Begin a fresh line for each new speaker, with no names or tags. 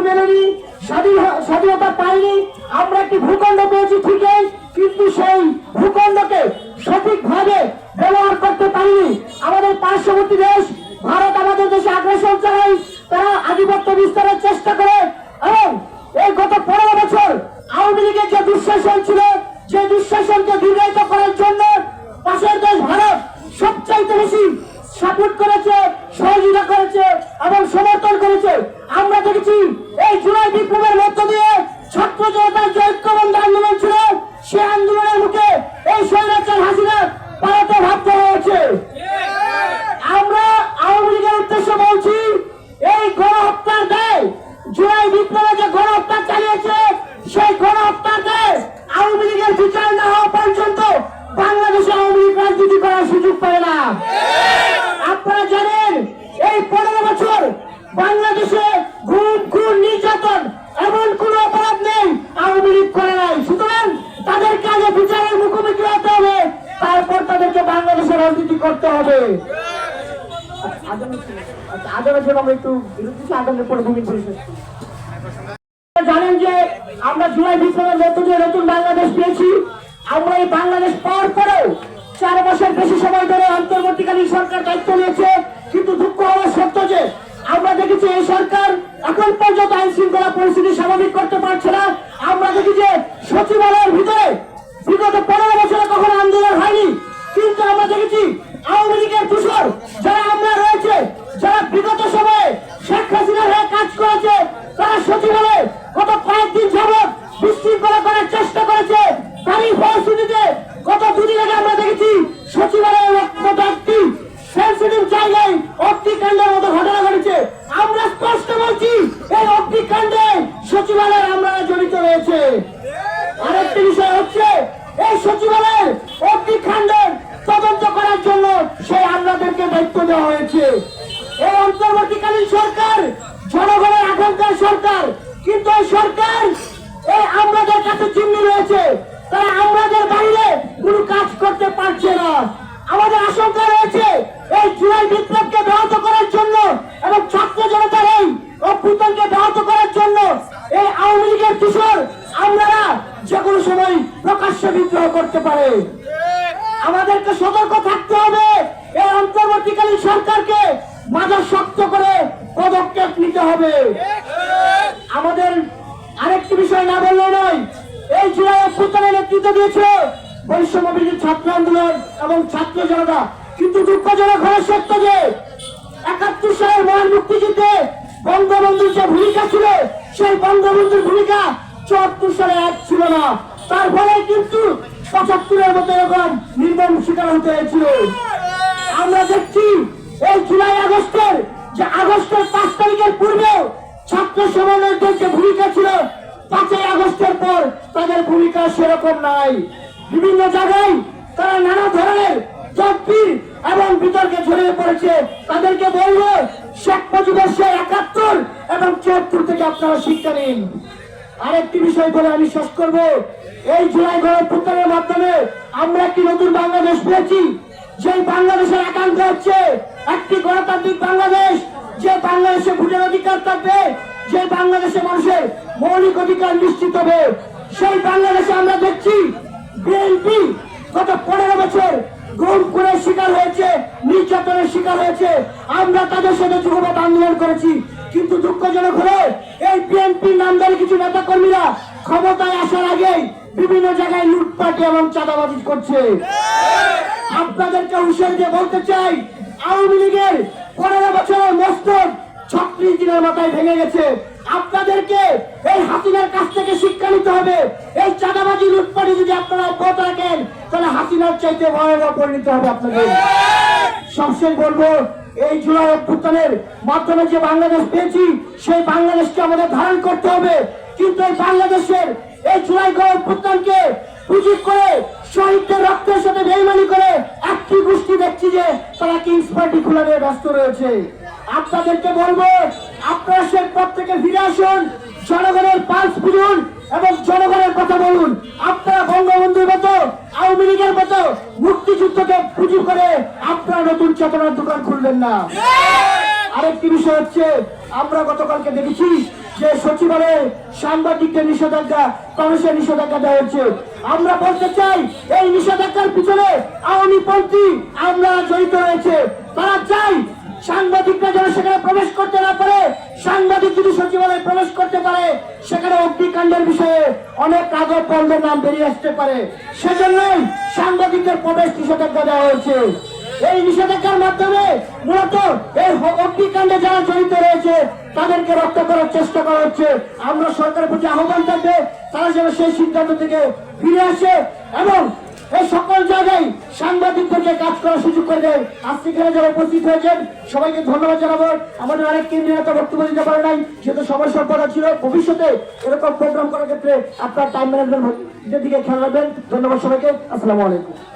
মেলেনি, স্বাধীনতা পাইনি। আমরা একটি ভূখণ্ড পেয়েছি ঠিকই, কিন্তু সেই ভূখণ্ডকে সঠিকভাবে ব্যবহার করতে পারিনি। আমাদের পার্শ্ববর্তী দেশ ভারত আমাদের দেশে আগ্রাসন চালায়, তারা আধিপত্য বিস্তারের চেষ্টা করে এবং এই গত 15 বছর আওয়ামী লীগের যে দুঃশাসন ছিল, যে দুঃশাসনকে দীর্ঘায়িত করার জন্য পাশের দেশ ভারত সবচাইতে বেশি সাপোর্ট করেছে, সহযোগিতা করেছে এবং সমর্থন করেছে। আমরা দেখেছি এই জুলাই বিপ্লবের মধ্য দিয়ে ছাত্র জনতার যে ঐক্যবদ্ধ আন্দোলন ছিল, সে আন্দোলনের মুখে এই স্বৈরাচার হাসিনা পালাতে বাধ্য হয়েছে। আমরা আওয়ামী লীগের উদ্দেশ্যে বলছি, এই গণহত্যার দায়, জুলাই বিপ্লবে যে গণহত্যা চালিয়েছে, সেই গণহত্যার দায় আওয়ামী লীগের বিচার না হওয়া পর্যন্ত বাংলাদেশে আওয়ামী লীগ রাজনীতি করার সুযোগ পায় না। আপনারা জানেন এই 15 বছর বাংলাদেশে গুম, খুন, নির্যাতন এমন কোন অপরাধ নেই আওয়ামী লীগ করে নাই। সুতরাং তাদেরকে আগে বিচারের মুখোমুখি হতে হবে, তারপর তাদেরকে বাংলাদেশে রাজনীতি করতে হবে। জানেন যে আমরা জুলাই বিপ্লবের মধ্য দিয়ে নতুন বাংলাদেশ পেয়েছি। আমরা এই বাংলাদেশ পাওয়ার পরেও 4 বছর বেশি সময় ধরে অন্তর্বর্তীকালীন সরকার দায়িত্ব নিয়েছে, কিন্তু দুঃখ হওয়ার সত্য যে আমরা দেখেছি এই সরকার এখন পর্যন্ত আইন শৃঙ্খলা পরিস্থিতি স্বাভাবিক করতে পারছে না। আমরা দেখি যে সচিবালয়ের ভিতরে বিগত 15 বছরে কখনো আন্দোলন হয়নি, কিন্তু আমরা দেখেছি আওয়ামী লীগের দূষর যারা আমরা রয়েছে, যারা বিগত সময়ে শেখ হাসিনার হয়ে কাজ করেছে, তারা সচিবালয়ে গত কয়েকদিন যাবৎ বিশৃঙ্খলা করার চেষ্টা করেছে। তারই ফলশ্রুতিতে গত 2 দিন আগে আমরা দেখেছি সচিবালয়ের মতো একটি সেন্সিটিভ জায়গায় অগ্নিকাণ্ডের মতো ঘটনা ঘটেছে। আমরা স্পষ্ট বলছি, এই অগ্নিকাণ্ডে সচিবালয়ের আমরা জড়িত রয়েছে। আরেকটি বিষয় হচ্ছে, এই সচিবালয়ের অগ্নিকাণ্ডের তদন্ত করার জন্য সেই আমলাদেরকে দায়িত্ব দেওয়া হয়েছে। এই অন্তর্বর্তীকালীন সরকার জনগণের আকাঙ্ক্ষার সরকার, কিন্তু এই সরকার এই আমলাদের কাছে জিম্মি রয়েছে, তারা আমলাদের বাইরে কোনো কাজ করতে পারছে না। আমাদের আশঙ্কা রয়েছে এই জুলাই বিপ্লবকে ব্যাহত করার জন্য এবং ছাত্র জনতার এই অভ্যুত্থানকে ব্যাহত করার জন্য এই আওয়ামী লীগের দূষর আমলারা যে কোনো সময় প্রকাশ্যে বিদ্রোহ করতে পারে। আমাদেরকে সতর্ক থাকতে হবে, এই অন্তর্বর্তীকালীন সরকারকে মাথা শক্ত করে পদক্ষেপ নিতে হবে। আমাদের আরেকটি বিষয় না বললেও নয়, এই জুলাই অভ্যুত্থানের নেতৃত্ব দিয়েছে বৈষম্য বিরোধী ছাত্র আন্দোলন এবং ছাত্র জনতা, কিন্তু দুঃখজনক হওয়ার সত্য যে 71 সালের মহান মুক্তিযুদ্ধে বঙ্গবন্ধুর যে ভূমিকা ছিল, সেই বঙ্গবন্ধুর ভূমিকা 74 সালে এক ছিল না। তার ফলে কিন্তু 75-এর মতো এরকম নির্মম শিকার হতে হয়েছিল। আমরা দেখছি এই জুলাই আগস্টের 5 তারিখের পূর্বেও ছাত্র সমন্বয়কদের যে ভূমিকা ছিল, 5 আগস্টের পর তাদের ভূমিকা সেরকম নাই। বিভিন্ন জায়গায় তারা নানা ধরনের তদবির এবং বিতর্কে ছড়িয়ে পড়েছে। তাদেরকে বলবো, শেখ মুজিবের সেই 71 এবং 74 থেকে আপনারা শিক্ষা নিন। আরেকটি বিষয় বলে আমি শেষ করব, এই জুলাই গণঅভ্যুত্থানের মাধ্যমে আমরা একটি নতুন বাংলাদেশ পেয়েছি। যেই বাংলাদেশের আকাঙ্ক্ষা হচ্ছে একটি গণতান্ত্রিক বাংলাদেশ, যে বাংলাদেশে ভোটের অধিকার থাকবে, যে বাংলাদেশে মানুষের মৌলিক অধিকার নিশ্চিত হবে। সেই বাংলাদেশে আমরা দেখছি বিএনপি গত 15 বছর গুম খুনের শিকার হয়েছে, নির্যাতনের শিকার হয়েছে। আমরা তাদের সাথে যুগপৎ আন্দোলন করেছি, কিন্তু দুঃখজনক হলো এই বিএনপির নামধারী কিছু নেতা কর্মীরা ক্ষমতায় আসার আগেই বিভিন্ন জায়গায় লুটপাট এবং চাঁদাবাজি করছে। আপনাদেরকে হুঁশিয়ারি দিয়ে বলতে চাই, আওয়ামী লীগের 15 বছরের মস্তক 36 দিনের মাথায় ভেঙে গেছে। আপনাদেরকে এই হাসিনার কাছ থেকে শিক্ষা নিতে হবে। এই চাঁদাবাজি লুটপাটি যদি আপনারা অব্যাহত রাখেন, তাহলে হাসিনার চাইতে ভয়াবহ পরিণত হবে আপনাদের। সবশেষ বলবো, এই জুলাই অভ্যুত্থানের মাধ্যমে যে বাংলাদেশ পেয়েছি, সেই বাংলাদেশকে আমাদের ধারণ করতে হবে। কিন্তু এই বাংলাদেশের এই জুলাই অভ্যুত্থানকে পুঁজি করে শহীদদের রক্তের সাথে বেইমানি করে একটি গোষ্ঠী দেখছি যে তারা কিংস পার্টি খোলা নিয়ে ব্যস্ত রয়েছে। আপনাদেরকে বলবো, আপনারা সেই পথ থেকে ফিরে আসুন, জনগণের পালস বুঝুন এবং জনগণের কথা বলুন। আপনারা বঙ্গবন্ধুর মতো, আওয়ামী লীগের মতো মুক্তিযুদ্ধকে পুঁজি করে আপনারা নতুন চেতনার দোকান খুলবেন না। আরেকটি বিষয় হচ্ছে, আমরা গতকালকে দেখেছি যে সচিবালয়ে সাংবাদিকদের নিষেধাজ্ঞা প্রবেশের নিষেধাজ্ঞা দেওয়া হচ্ছে। আমরা বলতে চাই এই নিষেধাজ্ঞার পিছনে আওয়ামী পন্থী আমরা জড়িত রয়েছে। তারা চাই সাংবাদিকরা যেন সেখানে প্রবেশ করতে না পারে। সাংবাদিক যদি সচিবালয়ে প্রবেশ করতে পারে সেখানে অগ্নিকাণ্ডের বিষয়ে অনেক কাগজ পণ্যের নাম বেরিয়ে আসতে পারে। সেজন্যই সাংবাদিকদের প্রবেশ নিষেধাজ্ঞা দেওয়া হয়েছে। এই নিষেধাজ্ঞার মাধ্যমে মূলত এই অগ্নিকাণ্ডে যারা জড়িত রয়েছে তাদেরকে রক্ষা করার চেষ্টা করা হচ্ছে। আমরা সরকারের প্রতি আহ্বান থাকবে তারা যেন সেই সিদ্ধান্ত থেকে ফিরে আসে এবং এই সকল জায়গায় সাংবাদিকদেরকে কাজ করার সুযোগ করে দেয়। আজকে এখানে যারা উপস্থিত হয়েছেন সবাইকে ধন্যবাদ জানাবো। আমাদের অনেক কেন্দ্রীয় নেতা বক্তব্য দিতে পারে নাই, যেহেতু সময় স্বল্পতা ছিল। ভবিষ্যতে এরকম প্রোগ্রাম করার ক্ষেত্রে আপনার টাইম ম্যানেজমেন্টের দিকে খেয়াল রাখবেন। ধন্যবাদ সবাইকে। আসসালামু আলাইকুম।